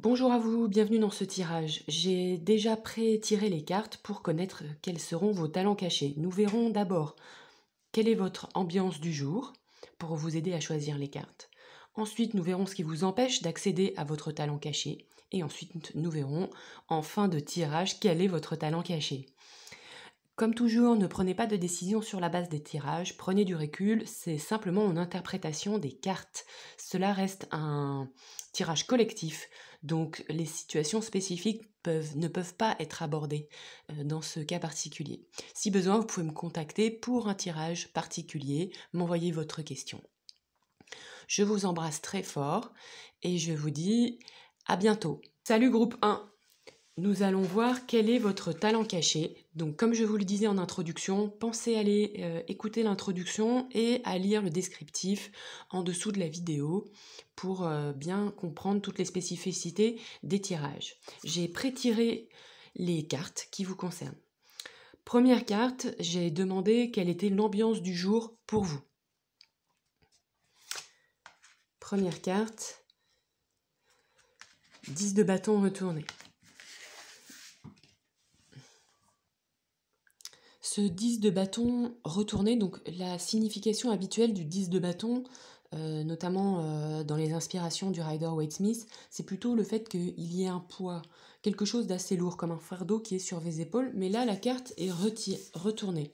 Bonjour à vous, bienvenue dans ce tirage. J'ai déjà pré-tiré les cartes pour connaître quels seront vos talents cachés. Nous verrons d'abord quelle est votre ambiance du jour pour vous aider à choisir les cartes. Ensuite, nous verrons ce qui vous empêche d'accéder à votre talent caché. Et ensuite, nous verrons en fin de tirage quel est votre talent caché. Comme toujours, ne prenez pas de décision sur la base des tirages, prenez du recul, c'est simplement une interprétation des cartes. Cela reste un tirage collectif, donc les situations spécifiques ne peuvent pas être abordées dans ce cas particulier. Si besoin, vous pouvez me contacter pour un tirage particulier, m'envoyer votre question. Je vous embrasse très fort et je vous dis à bientôt. Salut groupe 1! Nous allons voir quel est votre talent caché. Donc comme je vous le disais en introduction, pensez à aller écouter l'introduction et à lire le descriptif en dessous de la vidéo pour bien comprendre toutes les spécificités des tirages. J'ai pré-tiré les cartes qui vous concernent. Première carte, j'ai demandé quelle était l'ambiance du jour pour vous. Première carte, 10 de bâton retourné. Ce 10 de bâton retourné, donc la signification habituelle du 10 de bâton, notamment dans les inspirations du Rider-Waite-Smith, c'est plutôt le fait qu'il y ait un poids, quelque chose d'assez lourd, comme un fardeau qui est sur vos épaules, mais là la carte est retournée.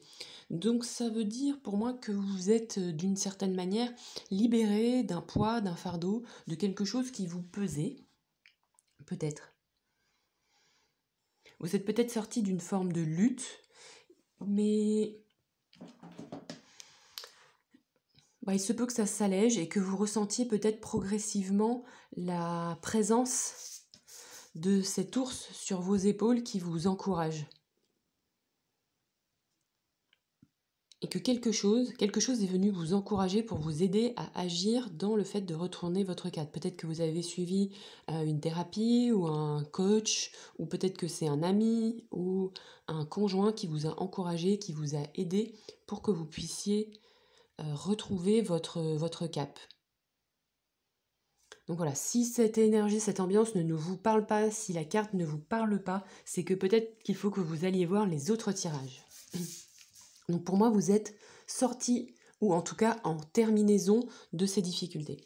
Donc ça veut dire pour moi que vous êtes d'une certaine manière libéré d'un poids, d'un fardeau, de quelque chose qui vous pesait, peut-être. Vous êtes peut-être sorti d'une forme de lutte, mais il se peut que ça s'allège et que vous ressentiez peut-être progressivement la présence de cet ours sur vos épaules qui vous encourage. Et que quelque chose est venu vous encourager pour vous aider à agir dans le fait de retourner votre carte. Peut-être que vous avez suivi une thérapie ou un coach, ou peut-être que c'est un ami ou un conjoint qui vous a encouragé, qui vous a aidé pour que vous puissiez retrouver votre cap. Donc voilà, si cette énergie, cette ambiance ne vous parle pas, si la carte ne vous parle pas, c'est que peut-être qu'il faut que vous alliez voir les autres tirages. Donc pour moi, vous êtes sorti, ou en tout cas en terminaison de ces difficultés.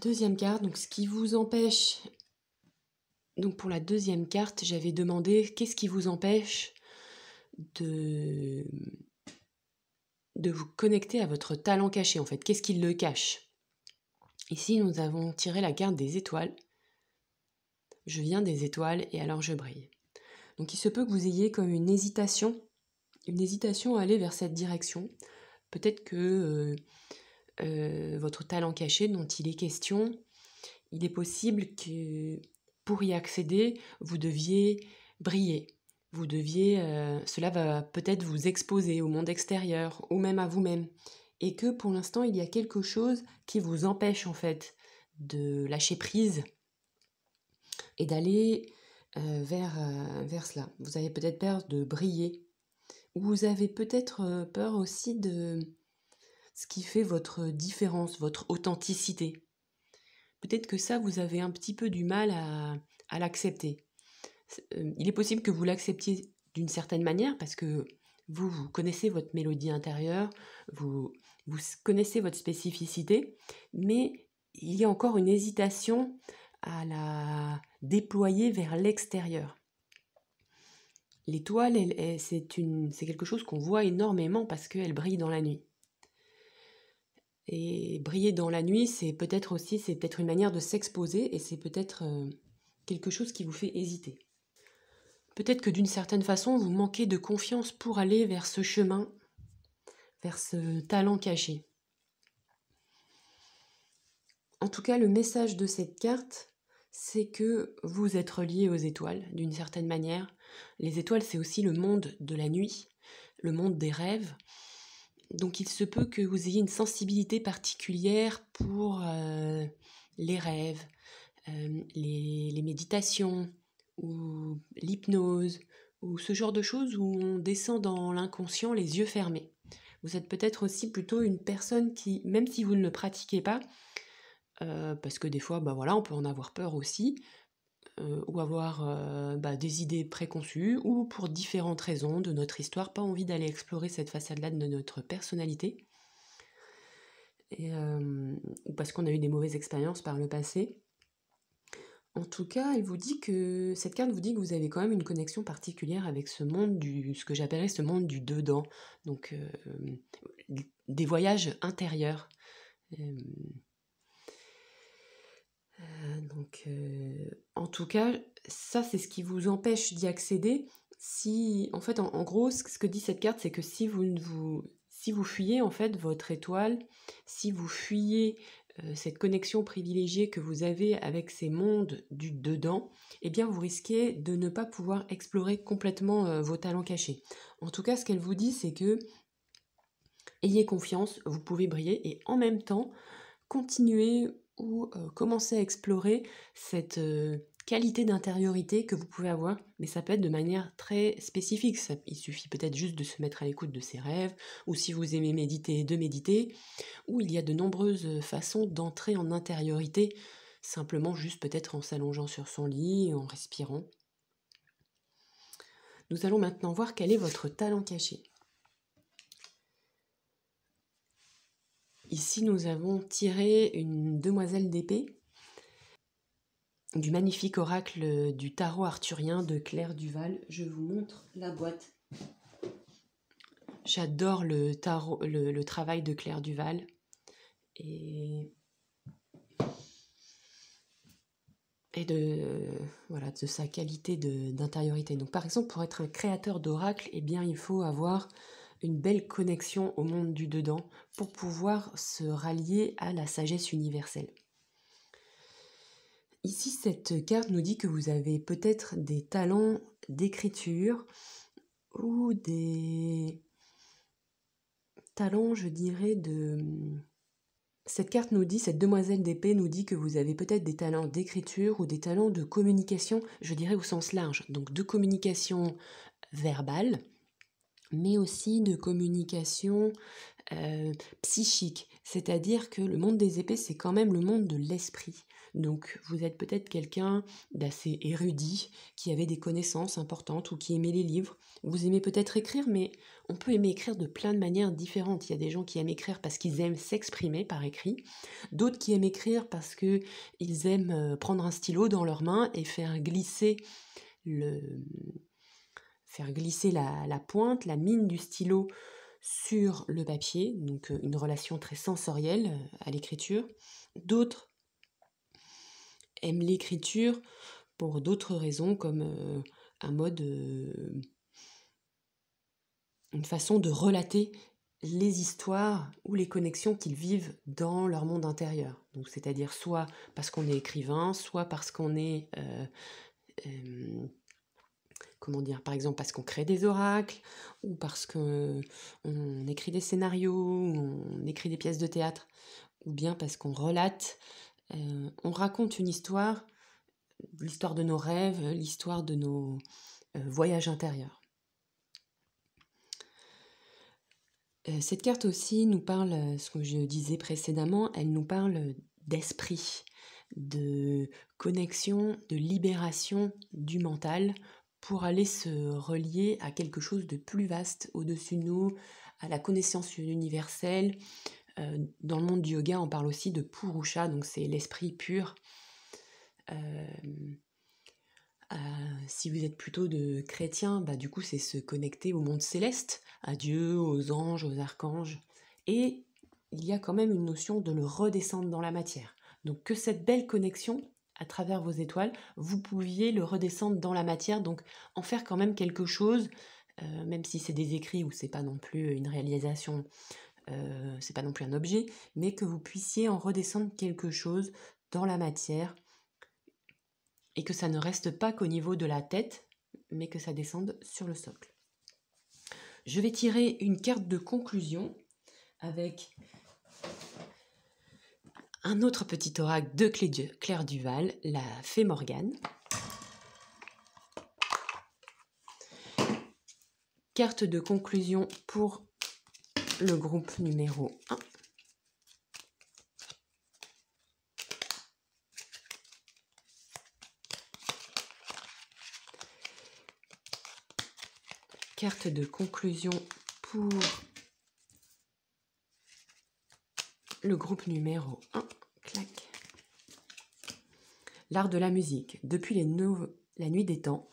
Deuxième carte, donc ce qui vous empêche... Donc pour la deuxième carte, j'avais demandé qu'est-ce qui vous empêche de vous connecter à votre talent caché en fait. Qu'est-ce qui le cache? Ici, nous avons tiré la carte des étoiles. Je viens des étoiles et alors je brille. Donc il se peut que vous ayez comme une hésitation à aller vers cette direction. Peut-être que votre talent caché dont il est question, il est possible que pour y accéder, vous deviez briller. Cela va peut-être vous exposer au monde extérieur ou même à vous-même. Et que pour l'instant, il y a quelque chose qui vous empêche en fait de lâcher prise et d'aller vers cela. Vous avez peut-être peur de briller, ou vous avez peut-être peur aussi de ce qui fait votre différence, votre authenticité. Peut-être que ça, vous avez un petit peu du mal à l'accepter. Il est possible que vous l'acceptiez d'une certaine manière parce que vous connaissez votre mélodie intérieure, vous connaissez votre spécificité, mais il y a encore une hésitation à la déployer vers l'extérieur. L'étoile, c'est quelque chose qu'on voit énormément parce qu'elle brille dans la nuit. Et briller dans la nuit, c'est peut-être une manière de s'exposer et c'est peut-être quelque chose qui vous fait hésiter. Peut-être que d'une certaine façon, vous manquez de confiance pour aller vers ce chemin, vers ce talent caché. En tout cas, le message de cette carte, c'est que vous êtes relié aux étoiles, d'une certaine manière. Les étoiles, c'est aussi le monde de la nuit, le monde des rêves. Donc il se peut que vous ayez une sensibilité particulière pour les rêves, les méditations, ou l'hypnose, ou ce genre de choses où on descend dans l'inconscient les yeux fermés. Vous êtes peut-être aussi plutôt une personne qui, même si vous ne le pratiquez pas, parce que des fois, bah voilà, on peut en avoir peur aussi, ou avoir des idées préconçues, ou pour différentes raisons de notre histoire, pas envie d'aller explorer cette façade-là de notre personnalité, ou parce qu'on a eu des mauvaises expériences par le passé. En tout cas, cette carte vous dit que vous avez quand même une connexion particulière avec ce monde ce que j'appellerais ce monde du dedans, donc des voyages intérieurs. En tout cas, ça c'est ce qui vous empêche d'y accéder. Si, en fait, en gros, ce que dit cette carte, c'est que si vous fuyez en fait votre étoile, si vous fuyez cette connexion privilégiée que vous avez avec ces mondes du dedans, eh bien vous risquez de ne pas pouvoir explorer complètement vos talents cachés. En tout cas, ce qu'elle vous dit, c'est que ayez confiance, vous pouvez briller et en même temps continuer ou commencer à explorer cette qualité d'intériorité que vous pouvez avoir, mais ça peut être de manière très spécifique. Il suffit peut-être juste de se mettre à l'écoute de ses rêves, ou si vous aimez méditer, de méditer, ou il y a de nombreuses façons d'entrer en intériorité, simplement juste peut-être en s'allongeant sur son lit, en respirant. Nous allons maintenant voir quel est votre talent caché. Ici, nous avons tiré une demoiselle d'épée du magnifique oracle du tarot arthurien de Claire Duval. Je vous montre la boîte. J'adore le travail de Claire Duval et de sa qualité d'intériorité. Donc par exemple, pour être un créateur d'oracle, eh bien, il faut avoir une belle connexion au monde du dedans pour pouvoir se rallier à la sagesse universelle. Ici, cette carte nous dit que vous avez peut-être des talents d'écriture ou des talents, je dirais, Cette carte nous dit, cette demoiselle d'épée nous dit que vous avez peut-être des talents d'écriture ou des talents de communication, je dirais au sens large, donc de communication verbale, mais aussi de communication psychique, c'est-à-dire que le monde des épées, c'est quand même le monde de l'esprit. Donc vous êtes peut-être quelqu'un d'assez érudit, qui avait des connaissances importantes ou qui aimait les livres. Vous aimez peut-être écrire, mais on peut aimer écrire de plein de manières différentes. Il y a des gens qui aiment écrire parce qu'ils aiment s'exprimer par écrit, d'autres qui aiment écrire parce qu'ils aiment prendre un stylo dans leurs mains et faire glisser la pointe, la mine du stylo sur le papier, donc une relation très sensorielle à l'écriture. D'autres aiment l'écriture pour d'autres raisons, comme une façon de relater les histoires ou les connexions qu'ils vivent dans leur monde intérieur. Donc, c'est-à-dire soit parce qu'on est écrivain, soit parce qu'on est par exemple parce qu'on crée des oracles, ou parce qu'on écrit des scénarios, ou on écrit des pièces de théâtre, ou bien parce qu'on relate, on raconte une histoire, l'histoire de nos rêves, l'histoire de nos voyages intérieurs. Cette carte aussi nous parle, ce que je disais précédemment, elle nous parle d'esprit, de connexion, de libération du mental, pour aller se relier à quelque chose de plus vaste au-dessus de nous, à la connaissance universelle. Dans le monde du yoga, on parle aussi de Purusha, donc c'est l'esprit pur. Si vous êtes plutôt de chrétien, du coup c'est se connecter au monde céleste, à Dieu, aux anges, aux archanges. Et il y a quand même une notion de le redescendre dans la matière. Donc que cette belle connexion à travers vos étoiles, vous pouviez le redescendre dans la matière, donc en faire quand même quelque chose, même si c'est des écrits ou c'est pas non plus une réalisation, c'est pas non plus un objet, mais que vous puissiez en redescendre quelque chose dans la matière, et que ça ne reste pas qu'au niveau de la tête, mais que ça descende sur le socle. Je vais tirer une carte de conclusion avec un autre petit oracle de Claire Duval, la Fée Morgane. Carte de conclusion pour le groupe numéro 1. carte de conclusion pour le groupe numéro 1. Clac. L'art de la musique. Depuis la nuit des temps,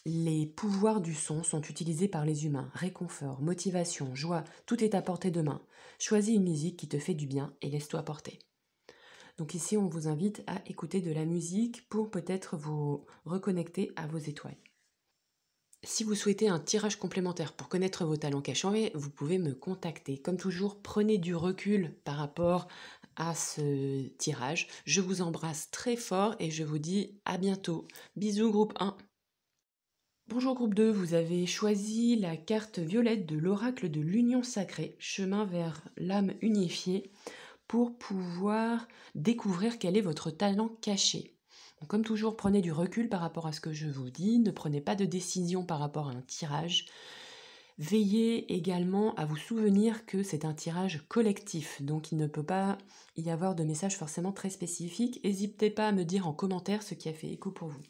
les pouvoirs du son sont utilisés par les humains. Réconfort, motivation, joie, tout est à portée de main. Choisis une musique qui te fait du bien et laisse-toi porter. Donc ici, on vous invite à écouter de la musique pour peut-être vous reconnecter à vos étoiles. Si vous souhaitez un tirage complémentaire pour connaître vos talents cachés, vous pouvez me contacter. Comme toujours, prenez du recul par rapport à ce tirage. Je vous embrasse très fort et je vous dis à bientôt. Bisous groupe 1. Bonjour groupe 2, vous avez choisi la carte violette de l'oracle de l'union sacrée, chemin vers l'âme unifiée, pour pouvoir découvrir quel est votre talent caché. Donc, comme toujours, prenez du recul par rapport à ce que je vous dis, ne prenez pas de décision par rapport à un tirage. Veillez également à vous souvenir que c'est un tirage collectif, donc il ne peut pas y avoir de message forcément très spécifique. N'hésitez pas à me dire en commentaire ce qui a fait écho pour vous.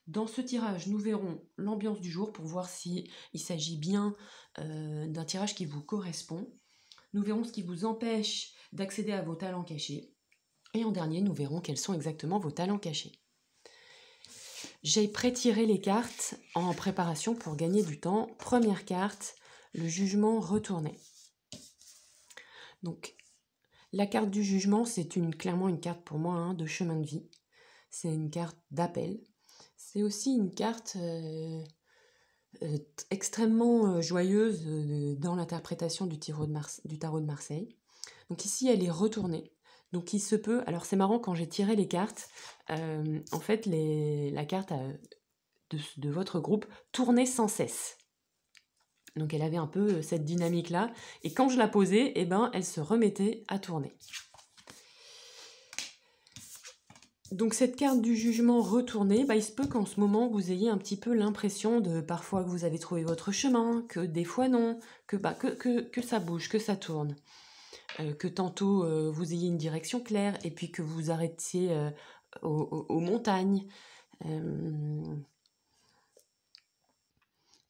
Dans ce tirage, nous verrons l'ambiance du jour pour voir s'il s'agit bien d'un tirage qui vous correspond. Nous verrons ce qui vous empêche d'accéder à vos talents cachés. Et en dernier, nous verrons quels sont exactement vos talents cachés. J'ai pré-tiré les cartes en préparation pour gagner du temps. Première carte, le jugement retourné. Donc, la carte du jugement, c'est clairement une carte pour moi de chemin de vie. C'est une carte d'appel. C'est aussi une carte extrêmement joyeuse dans l'interprétation du tarot de Marseille. Donc ici, elle est retournée. Donc il se peut... Alors c'est marrant, quand j'ai tiré les cartes, en fait, la carte de votre groupe tournait sans cesse. Donc elle avait un peu cette dynamique-là. Et quand je la posais, eh ben, elle se remettait à tourner. Donc cette carte du jugement retournée, il se peut qu'en ce moment, vous ayez un petit peu l'impression de parfois que vous avez trouvé votre chemin, que des fois non, que ça bouge, que ça tourne. Que tantôt vous ayez une direction claire et puis que vous arrêtiez aux montagnes. Donc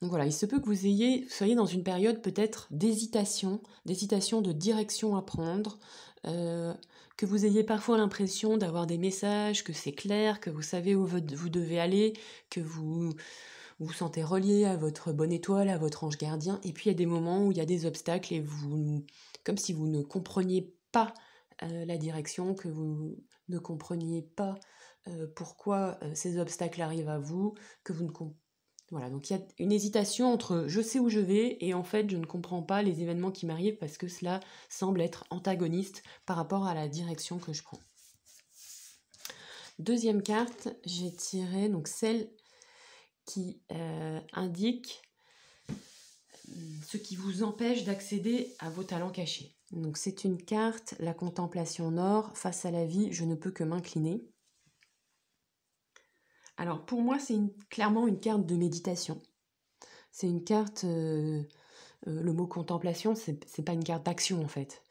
voilà, il se peut que vous soyez dans une période peut-être d'hésitation de direction à prendre, que vous ayez parfois l'impression d'avoir des messages, que c'est clair, que vous savez où vous devez aller, que vous vous sentez relié à votre bonne étoile, à votre ange gardien, et puis il y a des moments où il y a des obstacles et comme si vous ne compreniez pas la direction, que vous ne compreniez pas pourquoi ces obstacles arrivent à vous, que vous ne Voilà, donc il y a une hésitation entre je sais où je vais et en fait je ne comprends pas les événements qui m'arrivent parce que cela semble être antagoniste par rapport à la direction que je prends. Deuxième carte, j'ai tiré donc celle qui indique ce qui vous empêche d'accéder à vos talents cachés. Donc c'est une carte, la contemplation nord, face à la vie, je ne peux que m'incliner. Alors pour moi c'est clairement une carte de méditation. C'est une carte, le mot contemplation, c'est pas une carte d'action en fait.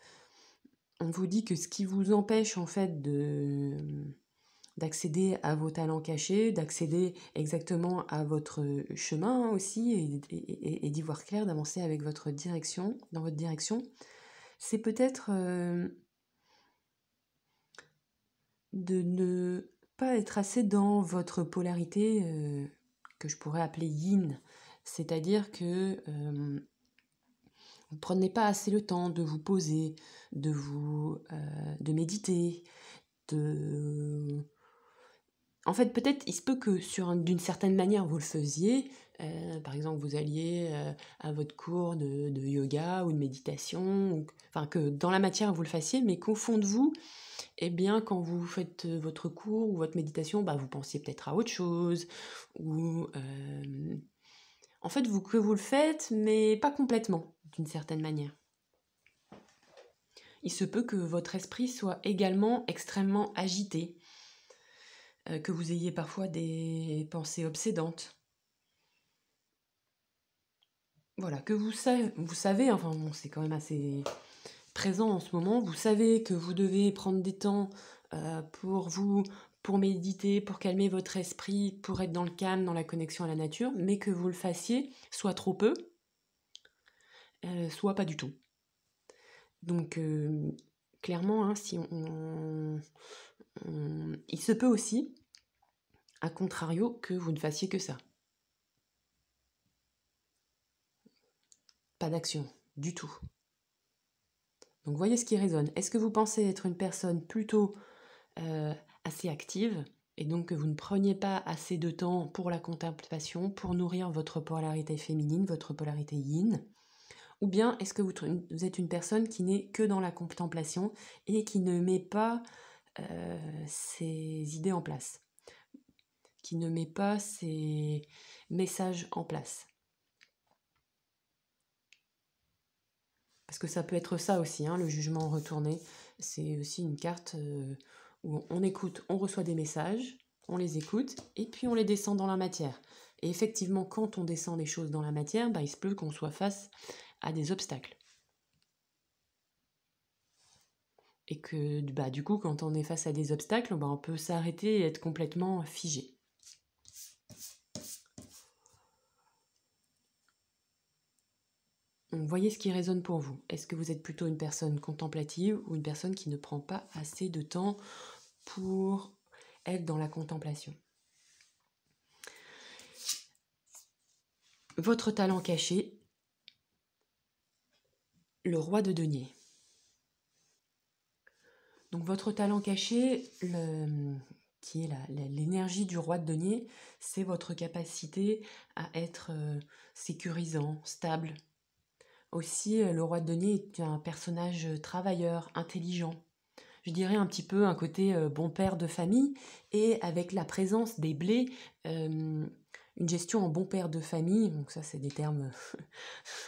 On vous dit que ce qui vous empêche en fait d'accéder à vos talents cachés, d'accéder exactement à votre chemin aussi et d'y voir clair, d'avancer avec dans votre direction, c'est peut-être de ne pas être assez dans votre polarité que je pourrais appeler yin, c'est-à-dire que vous ne prenez pas assez le temps de vous poser, de méditer, En fait, peut-être, il se peut que d'une certaine manière, vous le faisiez. Par exemple, vous alliez à votre cours de yoga ou de méditation, enfin que dans la matière, vous le fassiez, mais qu'au fond de vous, eh bien, quand vous faites votre cours ou votre méditation, vous pensiez peut-être à autre chose, ou en fait, que vous le faites, mais pas complètement, d'une certaine manière. Il se peut que votre esprit soit également extrêmement agité, que vous ayez parfois des pensées obsédantes. Voilà, que vous savez, enfin bon, c'est quand même assez présent en ce moment, vous savez que vous devez prendre des temps pour méditer, pour calmer votre esprit, pour être dans le calme, dans la connexion à la nature, mais que vous le fassiez soit trop peu, soit pas du tout. Donc, clairement, hein, il se peut aussi, à contrario, que vous ne fassiez que ça. Pas d'action, du tout. Donc voyez ce qui résonne. Est-ce que vous pensez être une personne plutôt assez active et donc que vous ne preniez pas assez de temps pour la contemplation, pour nourrir votre polarité féminine, votre polarité yin? Ou bien est-ce que vous êtes une personne qui n'est que dans la contemplation et qui ne met pas ses idées en place, qui ne met pas ses messages en place? Parce que ça peut être ça aussi, hein, le jugement retourné. C'est aussi une carte où on écoute, on reçoit des messages, on les écoute, et puis on les descend dans la matière. Et effectivement, quand on descend des choses dans la matière, il se peut qu'on soit face à des obstacles. Et que du coup, quand on est face à des obstacles, on peut s'arrêter et être complètement figé. Donc, voyez ce qui résonne pour vous. Est-ce que vous êtes plutôt une personne contemplative ou une personne qui ne prend pas assez de temps pour être dans la contemplation? Votre talent caché, le roi de denier. Donc votre talent caché, qui est l'énergie du roi de denier, c'est votre capacité à être sécurisant, stable. Aussi, le roi de denier est un personnage travailleur, intelligent. Je dirais un petit peu un côté bon père de famille, et avec la présence des blés, une gestion en bon père de famille, donc ça c'est des termes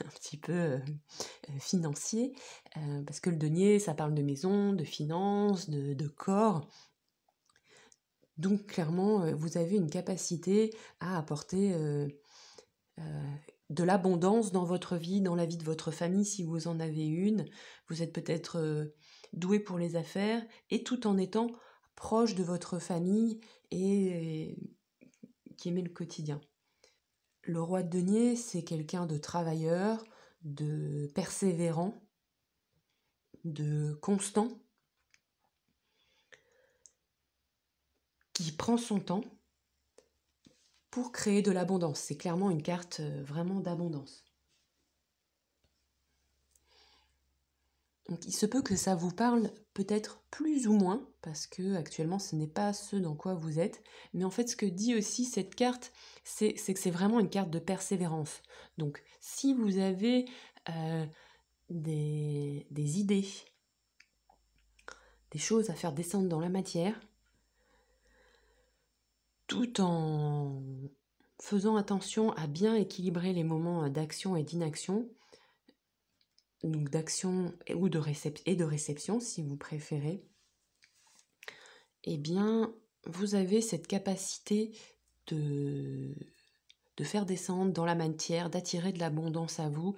un petit peu financiers, parce que le denier, ça parle de maison, de finances, de corps. Donc clairement, vous avez une capacité à apporter de l'abondance dans votre vie, dans la vie de votre famille si vous en avez une. Vous êtes peut-être doué pour les affaires, et tout en étant proche de votre famille et qui aimait le quotidien. Le roi de denier, c'est quelqu'un de travailleur, de persévérant, de constant, qui prend son temps pour créer de l'abondance. C'est clairement une carte vraiment d'abondance. Donc il se peut que ça vous parle peut-être plus ou moins, parce que actuellement ce n'est pas ce dans quoi vous êtes, mais en fait ce que dit aussi cette carte, c'est que c'est vraiment une carte de persévérance. Donc si vous avez des idées, des choses à faire descendre dans la matière, tout en faisant attention à bien équilibrer les moments d'action et d'inaction, donc d'action ou de réception si vous préférez, eh bien vous avez cette capacité de faire descendre dans la matière, d'attirer de l'abondance à vous.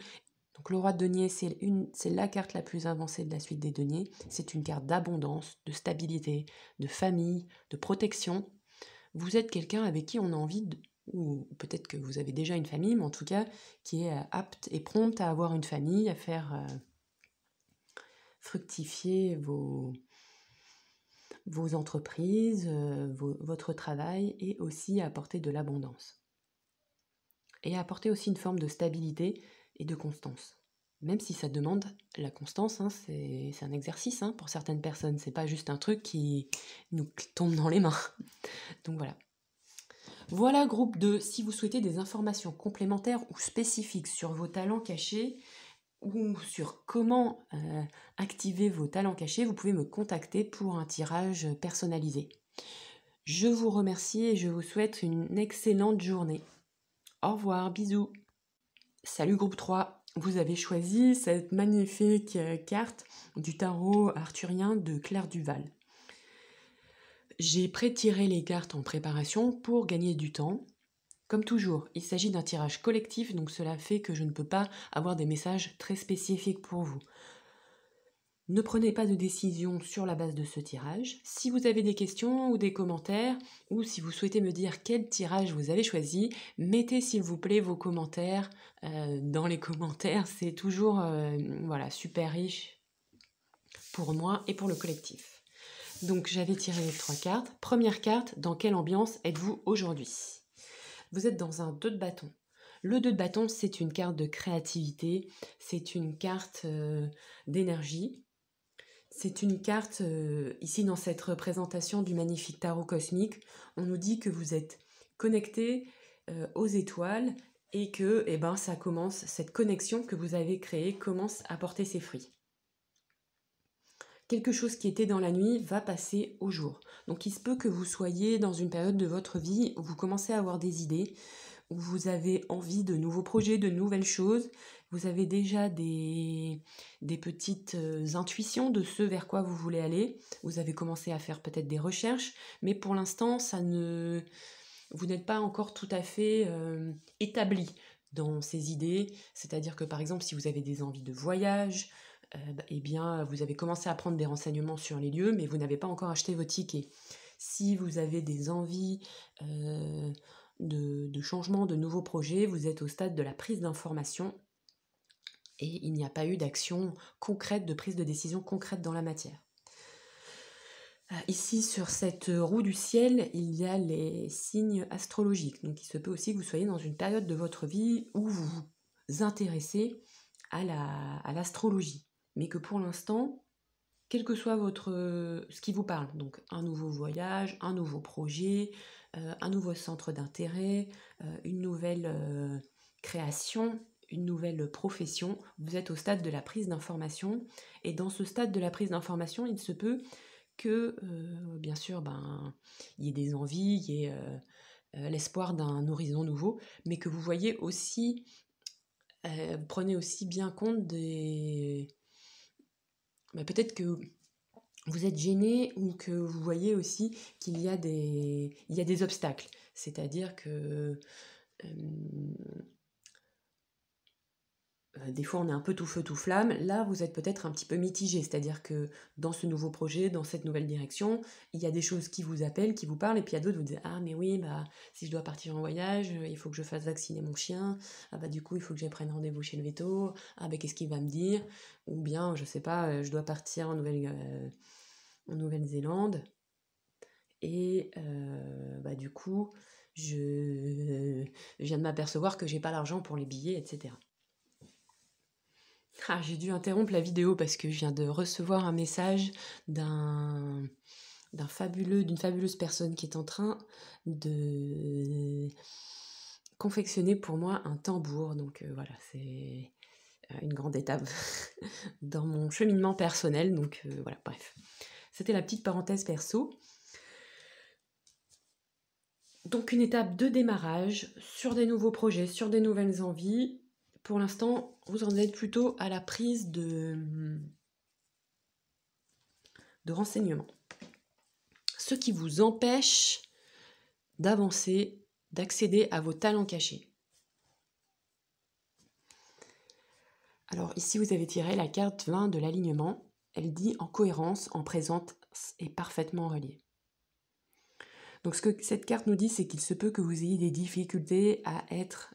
Donc le roi de denier, c'est la carte la plus avancée de la suite des deniers. C'est une carte d'abondance, de stabilité, de famille, de protection. Vous êtes quelqu'un avec qui on a envie ou peut-être que vous avez déjà une famille, mais en tout cas qui est apte et prompte à avoir une famille, à faire fructifier vos entreprises, votre travail, et aussi à apporter de l'abondance. Et à apporter aussi une forme de stabilité et de constance. Même si ça demande la constance, hein, c'est un exercice pour certaines personnes, c'est pas juste un truc qui nous tombe dans les mains. Donc voilà. Voilà groupe 2, si vous souhaitez des informations complémentaires ou spécifiques sur vos talents cachés ou sur comment activer vos talents cachés, vous pouvez me contacter pour un tirage personnalisé. Je vous remercie et je vous souhaite une excellente journée. Au revoir, bisous. Salut groupe 3, vous avez choisi cette magnifique carte du tarot arthurien de Claire Duval. J'ai pré-tiré les cartes en préparation pour gagner du temps. Comme toujours, il s'agit d'un tirage collectif, donc cela fait que je ne peux pas avoir des messages très spécifiques pour vous. Ne prenez pas de décision sur la base de ce tirage. Si vous avez des questions ou des commentaires, ou si vous souhaitez me dire quel tirage vous avez choisi, mettez s'il vous plaît vos commentaires dans les commentaires. C'est toujours voilà, super riche pour moi et pour le collectif. Donc j'avais tiré les 3 cartes. Première carte, dans quelle ambiance êtes-vous aujourd'hui? Vous êtes dans un 2 de bâton. Le 2 de bâton, c'est une carte de créativité, c'est une carte d'énergie. C'est une carte, ici dans cette représentation du magnifique tarot cosmique, on nous dit que vous êtes connecté aux étoiles et que ça commence, cette connexion que vous avez créée commence à porter ses fruits. Quelque chose qui était dans la nuit va passer au jour. Donc il se peut que vous soyez dans une période de votre vie où vous commencez à avoir des idées, où vous avez envie de nouveaux projets, de nouvelles choses, vous avez déjà des petites intuitions de ce vers quoi vous voulez aller, vous avez commencé à faire peut-être des recherches, mais pour l'instant, vous n'êtes pas encore tout à fait établi dans ces idées, c'est-à-dire que par exemple, si vous avez des envies de voyage, vous avez commencé à prendre des renseignements sur les lieux, mais vous n'avez pas encore acheté vos tickets. Si vous avez des envies de changement, de nouveaux projets, vous êtes au stade de la prise d'information et il n'y a pas eu d'action concrète, de prise de décision concrète dans la matière. Ici, sur cette roue du ciel, il y a les signes astrologiques. Donc il se peut aussi que vous soyez dans une période de votre vie où vous vous intéressez à l'astrologie. Mais que pour l'instant, quel que soit ce qui vous parle, donc un nouveau voyage, un nouveau projet, un nouveau centre d'intérêt, une nouvelle création, une nouvelle profession, vous êtes au stade de la prise d'information. Et dans ce stade de la prise d'information, il se peut que, bien sûr, il y ait des envies, il y ait l'espoir d'un horizon nouveau, mais que vous voyez aussi, vous prenez aussi bien compte des... peut-être que vous êtes gêné ou que vous voyez aussi qu'il y a des obstacles. C'est-à-dire que des fois on est un peu tout feu tout flamme. Là, vous êtes peut-être un petit peu mitigé. C'est-à-dire que dans ce nouveau projet, dans cette nouvelle direction, il y a des choses qui vous appellent, qui vous parlent, et puis il y a d'autres, vous dites « Ah mais oui, si je dois partir en voyage, il faut que je fasse vacciner mon chien. Ah du coup, il faut que j'aille prendre rendez-vous chez le veto. Ah qu'est-ce qu'il va me dire ?» Ou bien, je sais pas, je dois partir en Nouvelle-Zélande et du coup je viens de m'apercevoir que j'ai pas l'argent pour les billets, etc. J'ai dû interrompre la vidéo parce que je viens de recevoir un message d'une fabuleuse personne qui est en train de confectionner pour moi un tambour. Donc voilà, c'est une grande étape dans mon cheminement personnel. Donc voilà, bref. C'était la petite parenthèse perso. Donc une étape de démarrage sur des nouveaux projets, sur des nouvelles envies. Pour l'instant, vous en êtes plutôt à la prise de renseignements. Ce qui vous empêche d'avancer, d'accéder à vos talents cachés. Alors ici, vous avez tiré la carte 20 de l'alignement. Elle dit en cohérence, en présence et parfaitement reliée. Donc ce que cette carte nous dit, c'est qu'il se peut que vous ayez des difficultés à être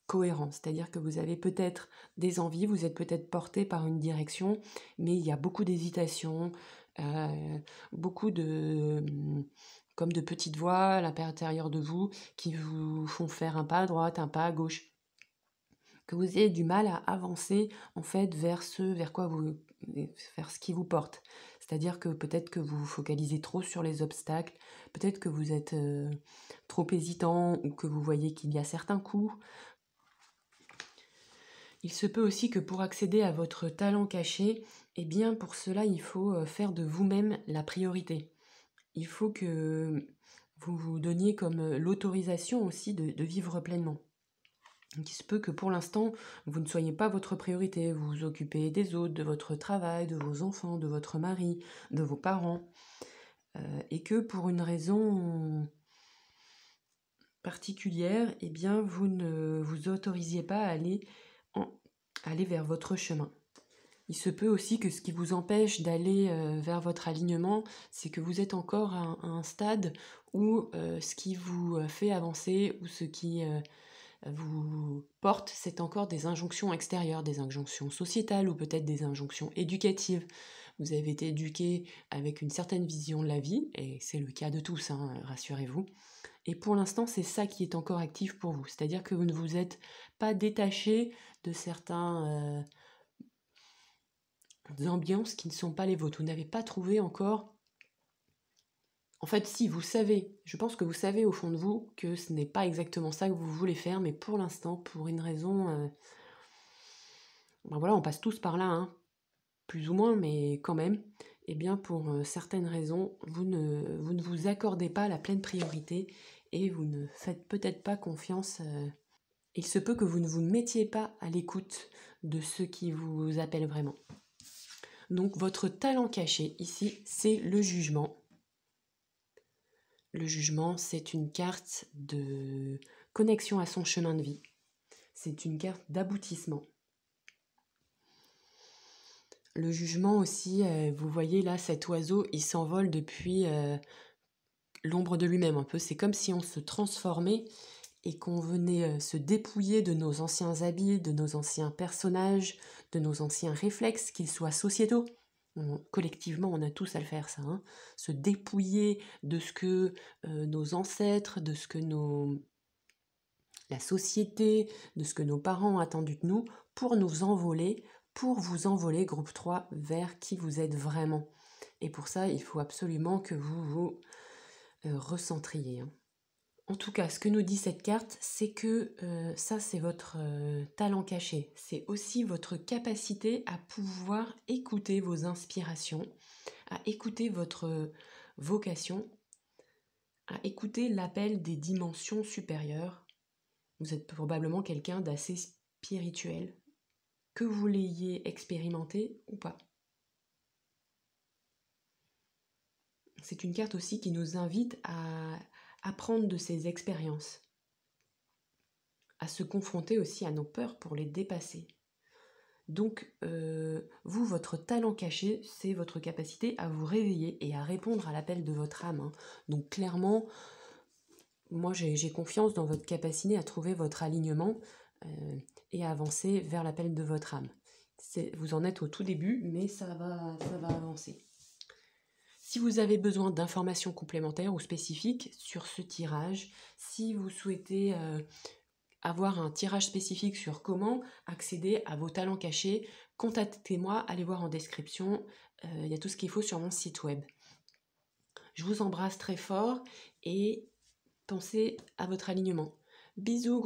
cohérent, c'est-à-dire que vous avez peut-être des envies, vous êtes peut-être porté par une direction, mais il y a beaucoup d'hésitation, beaucoup comme de petites voix à l'intérieur de vous qui vous font faire un pas à droite, un pas à gauche, que vous ayez du mal à avancer en fait vers ce qui vous porte. C'est-à-dire que peut-être que vous vous focalisez trop sur les obstacles, peut-être que vous êtes trop hésitant ou que vous voyez qu'il y a certains coups. Il se peut aussi que pour accéder à votre talent caché, pour cela, il faut faire de vous-même la priorité. Il faut que vous vous donniez comme l'autorisation aussi de vivre pleinement. Donc il se peut que pour l'instant, vous ne soyez pas votre priorité, vous vous occupez des autres, de votre travail, de vos enfants, de votre mari, de vos parents, et que pour une raison particulière, vous ne vous autorisiez pas à aller vers votre chemin. Il se peut aussi que ce qui vous empêche d'aller vers votre alignement, c'est que vous êtes encore à un stade où ce qui vous fait avancer ou ce qui vous porte, c'est encore des injonctions extérieures, des injonctions sociétales ou peut-être des injonctions éducatives. Vous avez été éduqué avec une certaine vision de la vie, et c'est le cas de tous, hein, rassurez-vous. Et pour l'instant, c'est ça qui est encore actif pour vous. C'est-à-dire que vous ne vous êtes pas détaché de certains ambiances qui ne sont pas les vôtres. Vous n'avez pas trouvé encore... En fait, si, vous savez, je pense que vous savez au fond de vous que ce n'est pas exactement ça que vous voulez faire, mais pour l'instant, pour une raison... ben voilà, on passe tous par là, hein, plus ou moins, mais quand même, eh bien pour certaines raisons, vous ne vous accordez pas la pleine priorité et vous ne faites peut-être pas confiance. Il se peut que vous ne vous mettiez pas à l'écoute de ceux qui vous appellent vraiment. Donc votre talent caché ici, c'est le jugement. Le jugement, c'est une carte de connexion à son chemin de vie. C'est une carte d'aboutissement. Le jugement aussi, vous voyez là, cet oiseau, il s'envole depuis l'ombre de lui-même un peu. C'est comme si on se transformait et qu'on venait se dépouiller de nos anciens habits, de nos anciens personnages, de nos anciens réflexes, qu'ils soient sociétaux. Collectivement, on a tous à le faire, ça. Hein, se dépouiller de ce que nos ancêtres, de ce que la société, de ce que nos parents ont attendu de nous, pour nous envoler, pour vous envoler, groupe 3, vers qui vous êtes vraiment. Et pour ça, il faut absolument que vous vous recentriez. Hein. En tout cas, ce que nous dit cette carte, c'est que ça, c'est votre talent caché. C'est aussi votre capacité à pouvoir écouter vos inspirations, à écouter votre vocation, à écouter l'appel des dimensions supérieures. Vous êtes probablement quelqu'un d'assez spirituel, que vous l'ayez expérimenté ou pas. C'est une carte aussi qui nous invite à apprendre de ses expériences, à se confronter aussi à nos peurs pour les dépasser. Donc, vous, votre talent caché, c'est votre capacité à vous réveiller et à répondre à l'appel de votre âme. Hein. Donc, clairement, moi, j'ai confiance dans votre capacité à trouver votre alignement et à avancer vers l'appel de votre âme. Vous en êtes au tout début, mais ça va avancer. Si vous avez besoin d'informations complémentaires ou spécifiques sur ce tirage, si vous souhaitez avoir un tirage spécifique sur comment accéder à vos talents cachés, contactez-moi, allez voir en description, il y a tout ce qu'il faut sur mon site web. Je vous embrasse très fort et pensez à votre alignement. Bisous.